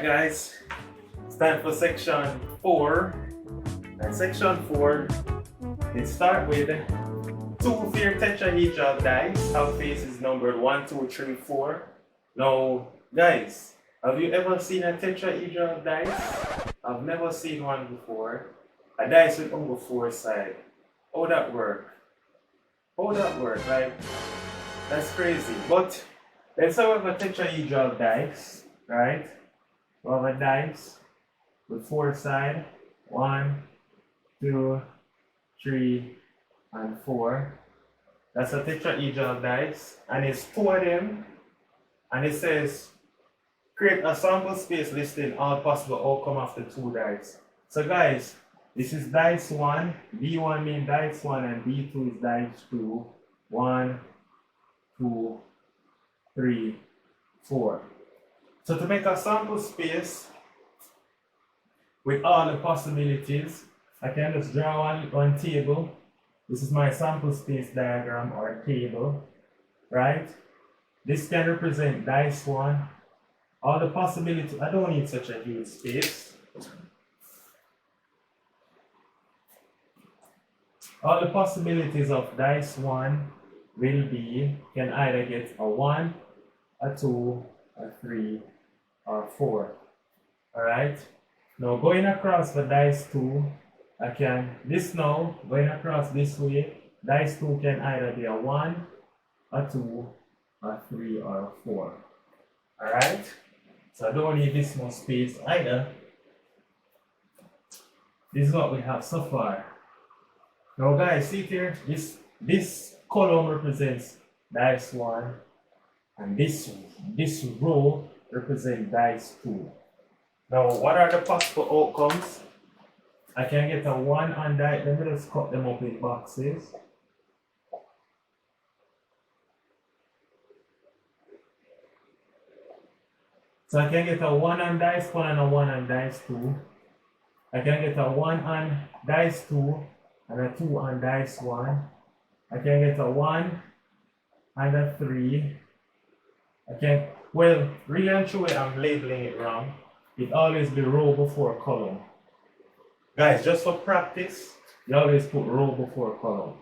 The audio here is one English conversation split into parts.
Guys, it's time for section 4. And section 4, let's start with 2 fair tetrahedral dice. Our face is numbered 1, 2, 3, 4. Now, guys, have you ever seen a tetrahedral dice? I've never seen one before. A dice with only 4 sides. How that work? Like, that's crazy. But let's have a tetrahedral dice, right? We have a dice with 4 sides. 1, 2, 3, and 4. That's a tetrahedral dice, and it's 2 of them. And it says, create a sample space listing all possible outcome of the 2 dice. So guys, this is dice 1. B1 means dice 1, and B2 is dice 2. 1, 2, 3, 4. So to make a sample space with all the possibilities, I can just draw one table. This is my sample space diagram or table, right? This can represent dice 1. All the possibilities, I don't need such a huge space. All the possibilities of dice 1 will be, can either get a 1, a 2, a 3, or 4. Alright? Now going across the dice 2, I can, this now, going across this way, dice 2 can either be a 1, a 2, a 3, or a 4. Alright? So I don't need this much space either. This is what we have so far. Now guys, see here, this column represents dice 1, and this row represents dice 2. Now what are the possible outcomes? I can get a 1 on dice, let me just cut them up in boxes. So I can get a 1 on dice 1 and a 1 on dice 2. I can get a 1 on dice 2 and a 2 on dice 1. I can get a 1 and a 3. I can, well, really and truly I'm labeling it wrong. It always be row before column. Guys, just for practice, you always put row before column.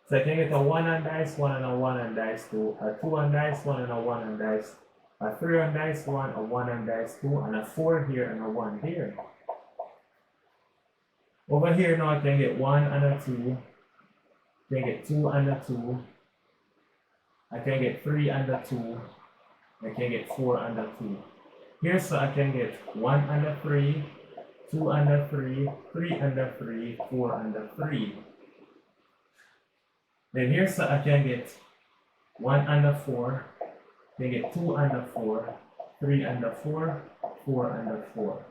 So I can get a 1 on dice 1 and a 1 on dice 2, a 2 on dice 1 and a 1 on dice, a 3 on dice 1, a 1 on dice 2, and a 4 here and a 1 here. Over here now I can get 1 and a 2, I can get 2 and a 2, I can get 3 and a 2, I can get 4 and a 2. Here so I can get 1 and a 3, 2 and a 3, 3 and a 3, 4 and a 3. Then here so I can get 1 and a 4, I can get 2 and a 4, 3 and a 4, 4 and a 4.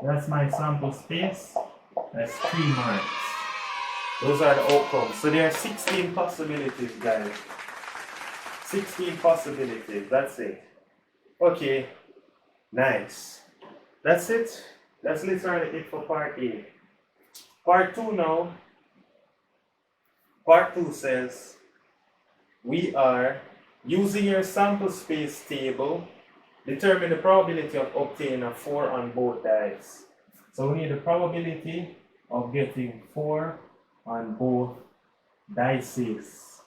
That's my sample space. That's 3 marks. Those are the outcomes. So there are 16 possibilities, guys. 16 possibilities. That's it. Okay. Nice. That's it. That's literally it for part A. Part 2 now. Part 2 says we are using your sample space table, determine the probability of obtaining a 4 on both dice. So we need the probability of getting 4 on both dices.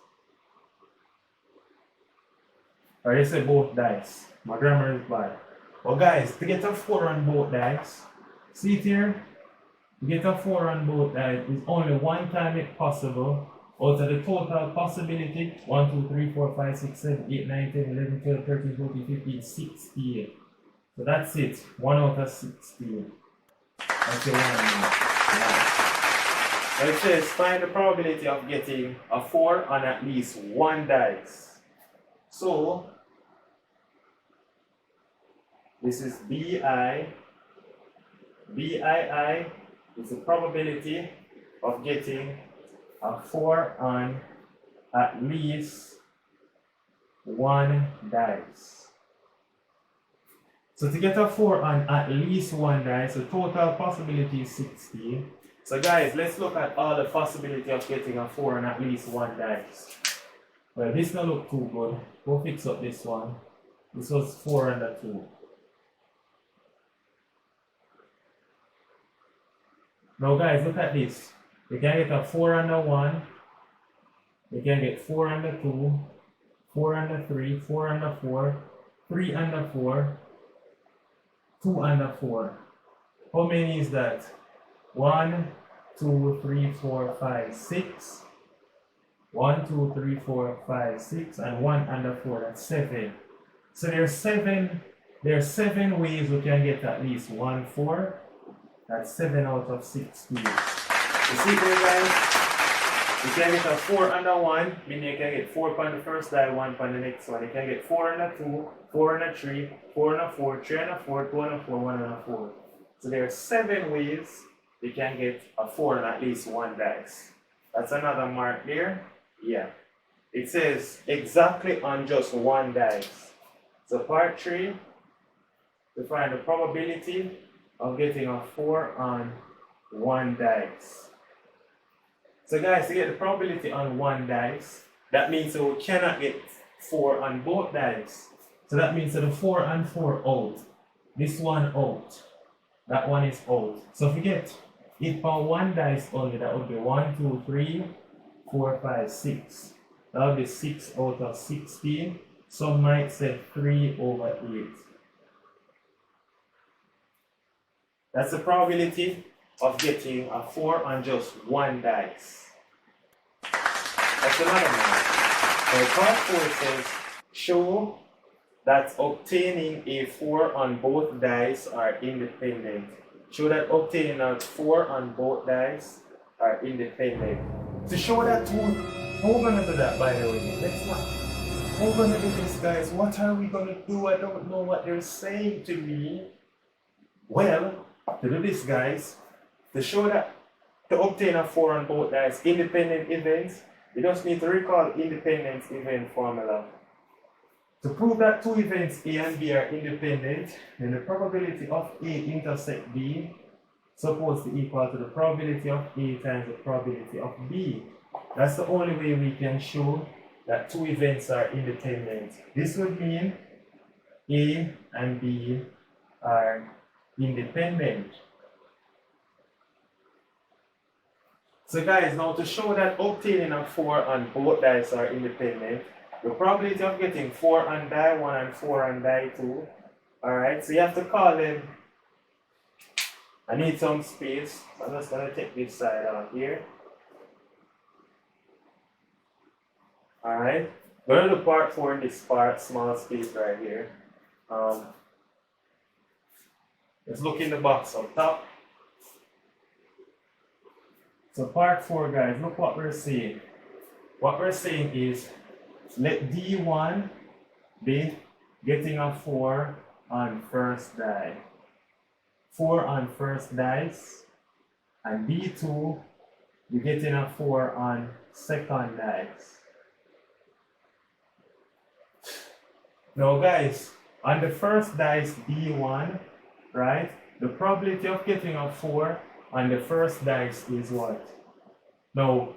Or you say both dice. My grammar is bad. Well guys, to get a 4 on both dice, see it here? To get a 4 on both dice is only one time it possible. Out of the total possibility, 1, 2, 3, 4, 5, 6, 7, 8, 9, 10, 11, 12, 13, 14, 15, 16. So that's it. 1 out of 16. That's your 1 now. So it says find the probability of getting a 4 on at least one dice. So this is BI. BII is the probability of getting a 4 on at least one dice. So to get a 4 on at least one dice, the total possibility is 16. So guys, let's look at all the possibility of getting a 4 on at least one dice. Well, this don't look too good. Go fix up this one. This was 4 and a 2. Now guys, look at this. You can get a 4 under 1, you can get 4 under 2, 4 under 3, 4 under 4, 3 under 4, 2 under 4. How many is that? 1, 2, 3, 4, 5, 6. 1, 2, 3, 4, 5, 6, and 1 under 4, that's 7. So there are 7 ways we can get at least 1 4. That's 7 out of 16. You see there, guys? You can get a 4 under 1, meaning you can get 4 on the first die, 1 on the next one. You can get 4 under 2, 4 under 3, 4 under 4, 3 under 4, 2 under 4, 1 under 4. So there are 7 ways you can get a 4 on at least 1 dice. That's another mark there. Yeah. It says exactly on just 1 dice. So part 3, to find the probability of getting a 4 on 1 dice. So guys, to get the probability on 1 dice, that means we cannot get 4 on both dice. So that means that the 4 and 4 out. This one out. That one is out. So if we get it for 1 dice only, that would be 1, 2, 3, 4, 5, 6. That would be 6 out of 16. Some might say 3 over 8. That's the probability of getting a 4 on just 1 dice. That's another one. So part 4 says, show that obtaining a 4 on both dice are independent. Show that obtaining a 4 on both dice are independent. To show that how are we going to do that, by the way? Let's not. How are we going to do this, guys? What are we going to do? I don't know what they're saying to me. Well, to do this, guys, to show that to obtain a 4 on both dice, independent events, you just need to recall independence event formula. To prove that 2 events A and B are independent, then the probability of A intersect B is supposed to equal to the probability of A times the probability of B. That's the only way we can show that 2 events are independent. This would mean A and B are independent. So guys, now to show that obtaining a 4 on both dice are independent, the probability of getting 4 on die 1 and 4 on die 2, alright, so you have to call them. I need some space, so I'm just going to take this side out here. Alright, going to do part 4 in this part, small space right here. Let's look in the box up top. So part 4, guys, look what we're saying. What we're saying is, let D1 be getting a 4 on first die. 4 on first dice. And D2, you're getting a 4 on second dice. Now guys, on the first dice D1, right, the probability of getting a 4 on the first dice is what? Now,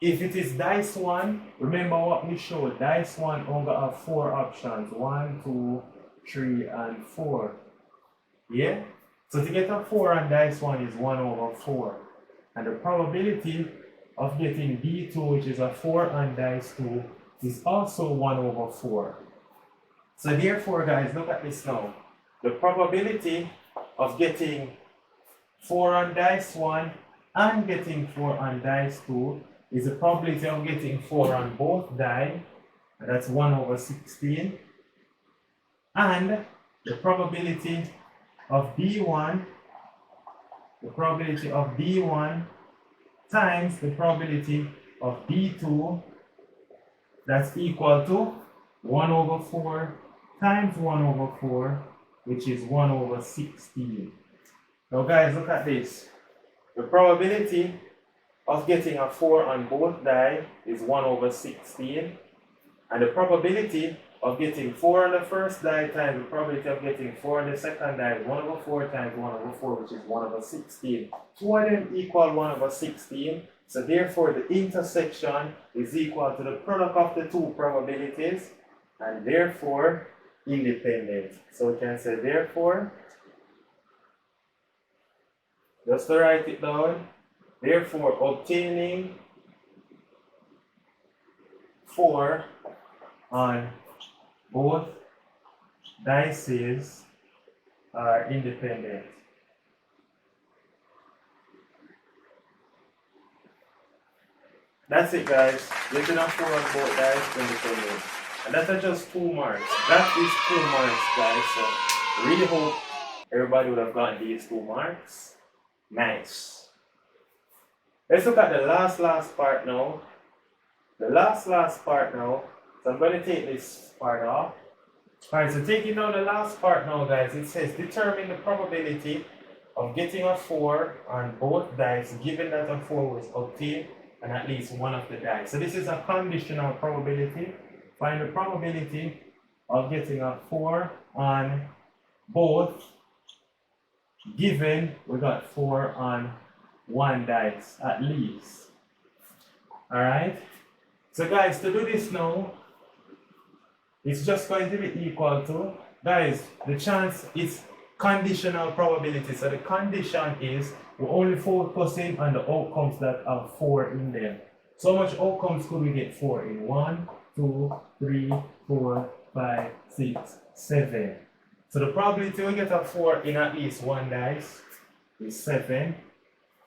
if it is dice 1, remember what we showed. Dice 1 only have 4 options. 1, 2, 3, and 4. Yeah? So to get a 4 on dice 1 is 1 over 4. And the probability of getting D2, which is a 4 on dice 2, is also 1 over 4. So therefore, guys, look at this now. The probability of getting 4 on dice 1 and getting 4 on dice 2 is the probability of getting 4 on both die, and that's 1 over 16, and the probability of D1, times the probability of D2, that's equal to 1 over 4 times 1 over 4, which is 1 over 16. Now guys, look at this. The probability of getting a 4 on both die is 1 over 16. And the probability of getting 4 on the first die times the probability of getting 4 on the second die is 1 over 4 times 1 over 4, which is 1 over 16. 2 of them equal 1 over 16. So therefore the intersection is equal to the product of the 2 probabilities, and therefore independent. So we can say therefore Just to write it down. Therefore, obtaining 4 on both dices are independent. That's it, guys. Getting a 4 on both dice independent. And that's just 2 marks. That is 2 marks, guys. So I really hope everybody would have gotten these 2 marks. Nice. Let's look at the last part now. The last part now. So I'm going to take this part off. Alright, so taking down the last part now, guys, it says determine the probability of getting a 4 on both dice given that a 4 was obtained on at least one of the dice. So this is a conditional probability. Find the probability of getting a 4 on both given we got 4 on one dice at least. Alright, so guys, to do this now, it's just going to be equal to, guys, the chance is conditional probability. So the condition is we're only focusing on the outcomes that have 4 in them. So much outcomes could we get 4 in? 1, 2, 3, 4, 5, 6, 7. So the probability we get a 4 in at least one dice is 7.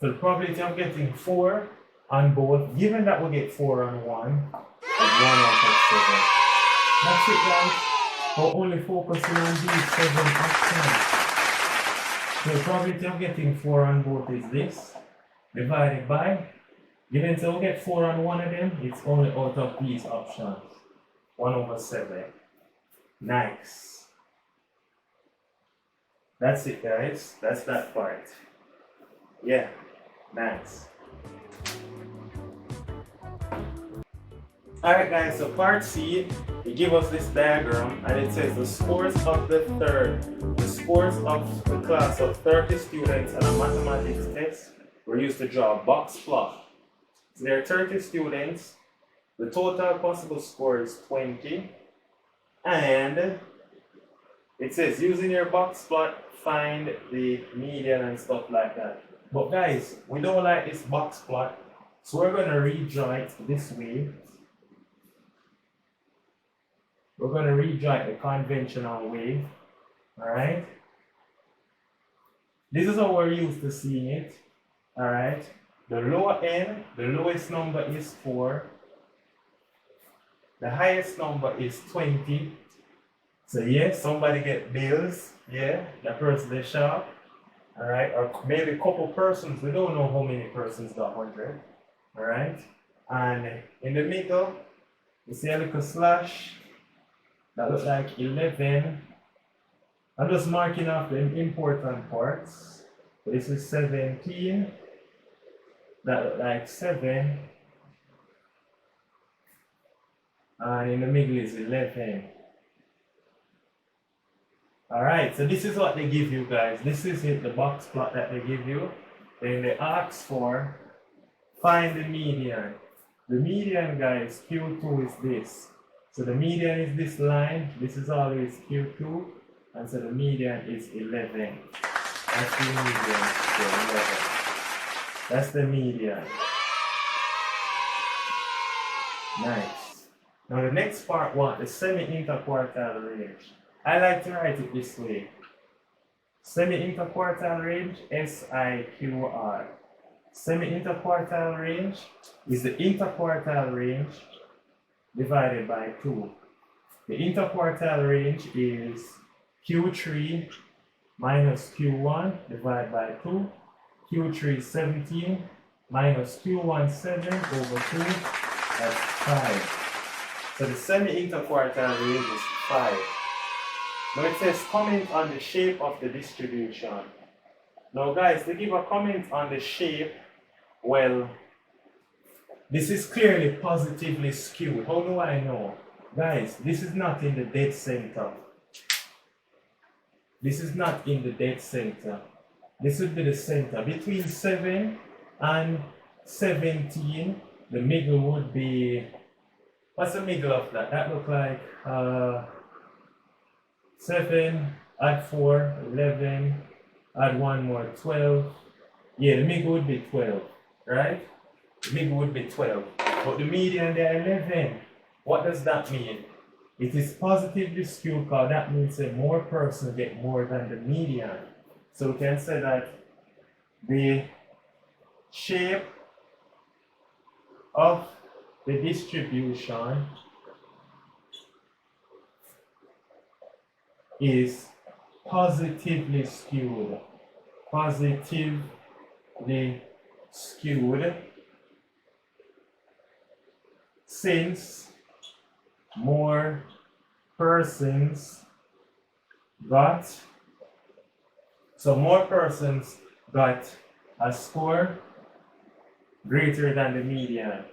So the probability of getting 4 on both, given that we get 4 on one, is 1 out of 7. That's it, guys. We're only focusing on these 7 options. So the probability of getting 4 on both is this, divided by, given so we get 4 on one of them, it's only out of these options. 1 over 7. Nice. That's it, guys. That's that part. Yeah, nice. Alright guys, so part C, it gives us this diagram and it says the scores of the scores of the class of 30 students on a mathematics test were used to draw a box plot. So there are 30 students, the total possible score is 20, and it says using your box plot, find the median and stuff like that. But guys, we don't like this box plot, so we're going to redraw it this way. We're going to redraw it the conventional way. Alright? This is how we're used to seeing it. Alright? The lower end, the lowest number is 4. The highest number is 20. So yeah, somebody get bills. Yeah, that person is sharp. Alright? Or maybe a couple persons. We don't know how many persons got 100. Alright? And in the middle, you see a little slash. That looks like 11. I'm just marking off the important parts. So this is 17. That looks like 7. And in the middle is 11. Alright, so this is what they give you, guys. This is it, the box plot that they give you. Then they ask for find the median. The median, guys, Q2 is this. So the median is this line, this is always Q2, and so the median is 11. That's the median, so 11. That's the median. Nice. Now the next part, what? The semi-interquartile range. I like to write it this way. Semi-interquartile range, SIQR. Semi-interquartile range is the interquartile range divided by 2. The interquartile range is Q3 minus Q1 divided by 2. Q3 is 17 minus Q1 7 over 2. That's 5. So the semi-interquartile range is 5. Now it says comment on the shape of the distribution. Now guys, to give a comment on the shape, well, this is clearly positively skewed. How do I know? Guys, this is not in the dead center. This is not in the dead center. This would be the center. Between 7 and 17, the middle would be, what's the middle of that? That looks like 7, add 4, 11, add 1 more, 12, Yeah, the middle would be 12, right? The middle would be 12. But the median there 11. What does that mean? It is positively skewed because that means that more persons get more than the median. So we can say that the shape of the distribution is positively skewed. Positively skewed since more persons got, so more persons got a score greater than the median.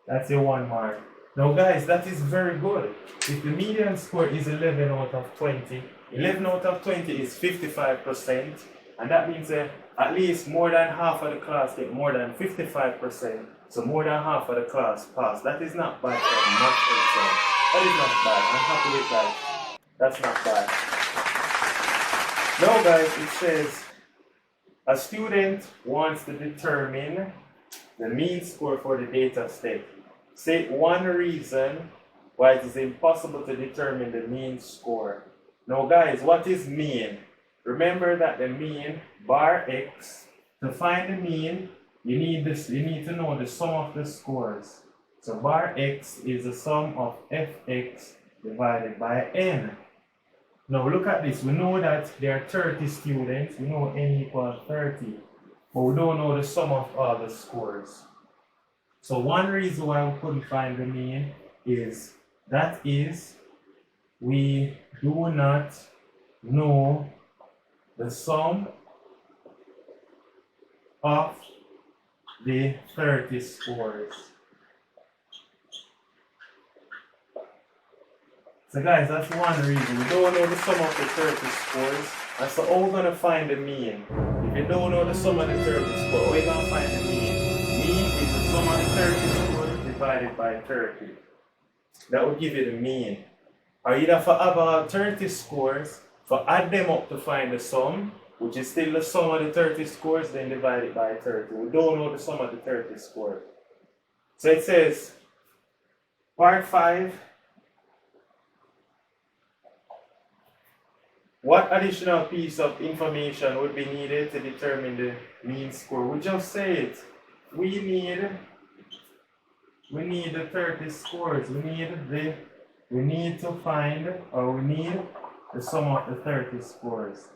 That's your 1 mark. Now guys, that is very good. If the median score is 11 out of 20, 11 out of 20 is 55%, and that means that at least more than half of the class get more than 55%, so more than half of the class pass. That is not bad for a math exam. That is not bad. I'm happy with that. That's not bad. Now guys, it says a student wants to determine the mean score for the data set. Say one reason why it is impossible to determine the mean score. Now guys, what is mean? Remember that the mean, bar x, to find the mean, you need to know the sum of the scores. So bar x is the sum of fx divided by n. Now look at this, we know that there are 30 students, we know n equals 30, but we don't know the sum of all the scores. So one reason why we couldn't find the mean is we do not know the sum of the 30 scores. So guys, that's one reason. We don't know the sum of the 30 scores. And so how are we going to find the mean? If you don't know the sum of the 30 scores, how are you going to find the mean? Mean is the sum of the 30 scores divided by 30. That will give you the mean. Or either for about 30 scores, for add them up to find the sum, which is still the sum of the 30 scores, then divide it by 30. We don't know the sum of the 30 scores. So it says, part 5, what additional piece of information would be needed to determine the mean score? We just say it. We need the 30 scores. We need to find, or we need the sum of the 30 scores.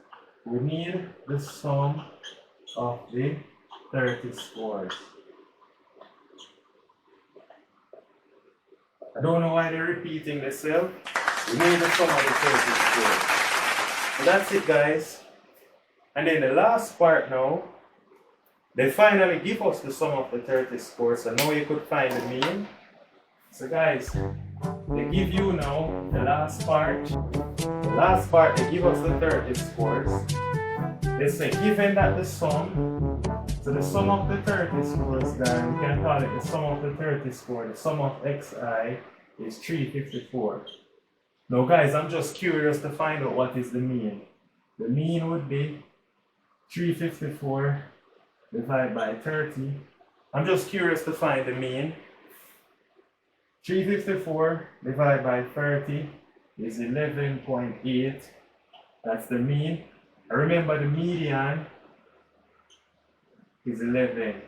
We need the sum of the 30 scores. I don't know why they're repeating themselves. We need the sum of the 30 scores. So that's it, guys. And then the last part now, they finally give us the sum of the 30 scores. So now you could find the mean. So guys, they give you now the last part. The last part, they give us the 30 scores. They say, given that the sum, so the sum of the 30 scores, guys, we can call it the sum of the 30 scores. The sum of xi is 354. Now guys, I'm just curious to find out what is the mean. The mean would be 354 divided by 30. I'm just curious to find the mean. 354 divided by 30 is 11.8. That's the mean. And remember the median is 11.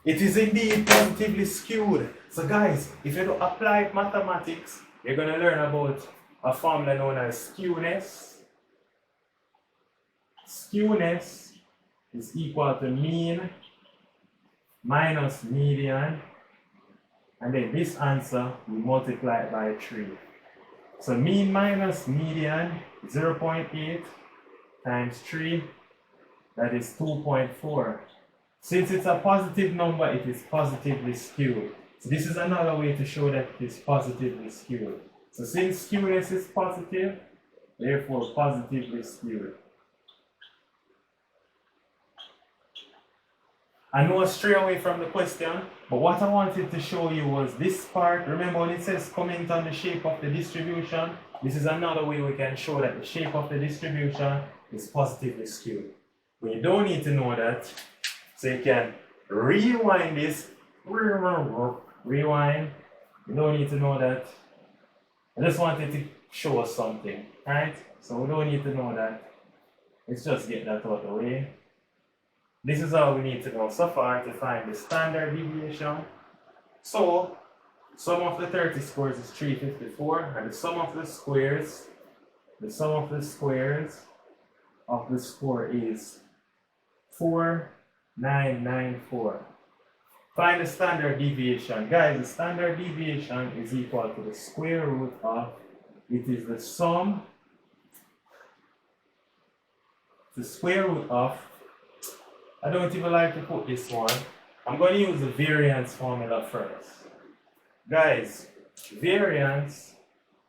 It is indeed positively skewed. So guys, if you don't apply mathematics, you're going to learn about a formula known as skewness. Skewness is equal to mean minus median, and then this answer we multiply it by 3. So mean minus median 0.8 times 3, that is 2.4. Since it's a positive number, it is positively skewed. So this is another way to show that it is positively skewed. So since skewness is positive, therefore positively skewed. I know I stray away from the question, but what I wanted to show you was this part. Remember when it says comment on the shape of the distribution? This is another way we can show that the shape of the distribution is positively skewed. But you don't need to know that, so you can rewind this. Rewind. You don't need to know that. I just wanted to show us something, right? So we don't need to know that. Let's just get that out of the way. This is all we need to know so far to find the standard deviation. So, sum of the 30 squares is 354, and the sum of the squares of the score is 4994. Find the standard deviation. Guys, the standard deviation is equal to the square root of, it is the sum, the square root of, I don't even like to put this one. I'm going to use the variance formula first. Guys, variance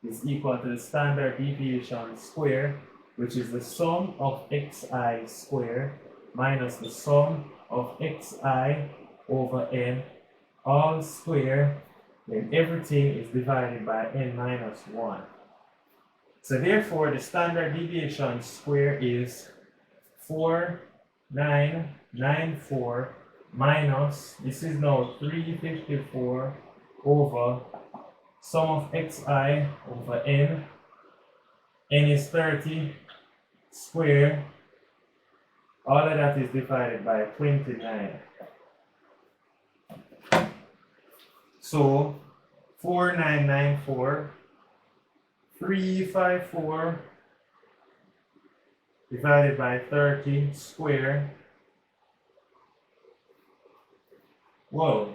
is equal to the standard deviation square, which is the sum of xi squared minus the sum of xi over n, all square, then everything is divided by n minus 1. So therefore, the standard deviation square is 4994 minus, this is now 354 over sum of xi over n. N is 30 square. All of that is divided by 29. So 4994, 354 divided by 30 square. Whoa.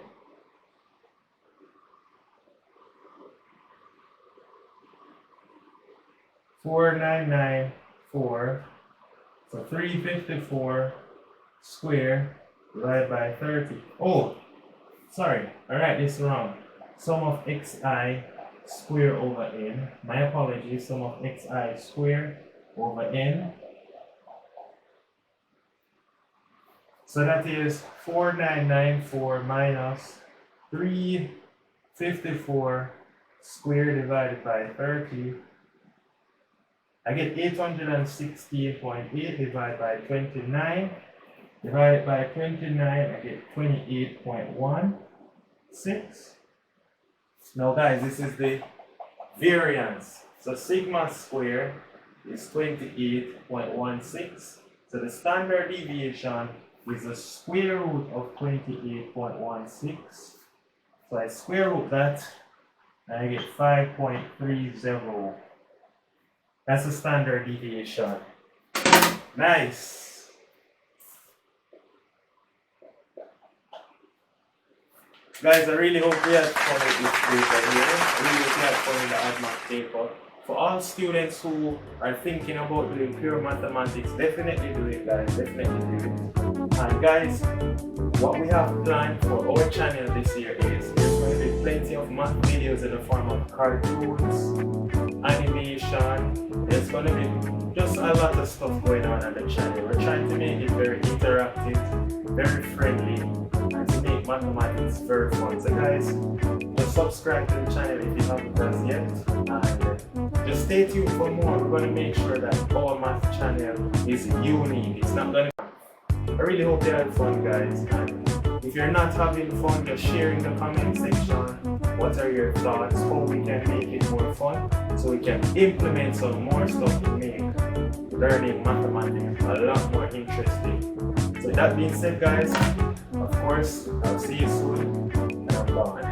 $4,994. So 354 square divided by 30. Oh, sorry, I write this wrong. Sum of xi square over n. My apologies, sum of xi square over n. So that is 4994 minus 354 square divided by 30. I get 868.8 divided by 29. Divided by 29, I get 28.16. Now guys, this is the variance. So sigma square is 28.16. So the standard deviation is the square root of 28.16. So I square root that, and I get 5.30. That's the standard deviation. Nice. Guys, I really hope you had fun with this paper here. I really hope you had fun with the ADMAT paper. For all students who are thinking about doing pure mathematics, definitely do it, guys. Definitely do it. And guys, what we have planned for our channel this year is there's going to be plenty of math videos in the form of cartoons, animation. There's going to be just a lot of stuff going on the channel. We're trying to make it very interactive, very friendly, and to make mathematics very fun. So guys, just subscribe to the channel if you haven't done yet, and just stay tuned for more. We're going to make sure that our math channel is unique. It's not going to. I really hope you had fun, guys. And if you're not having fun, just share in the comment section. What are your thoughts? How we can make it more fun, so we can implement some more stuff to make learning mathematics a lot more interesting. So with that being said, guys, of course, I'll see you soon, and I'm gone.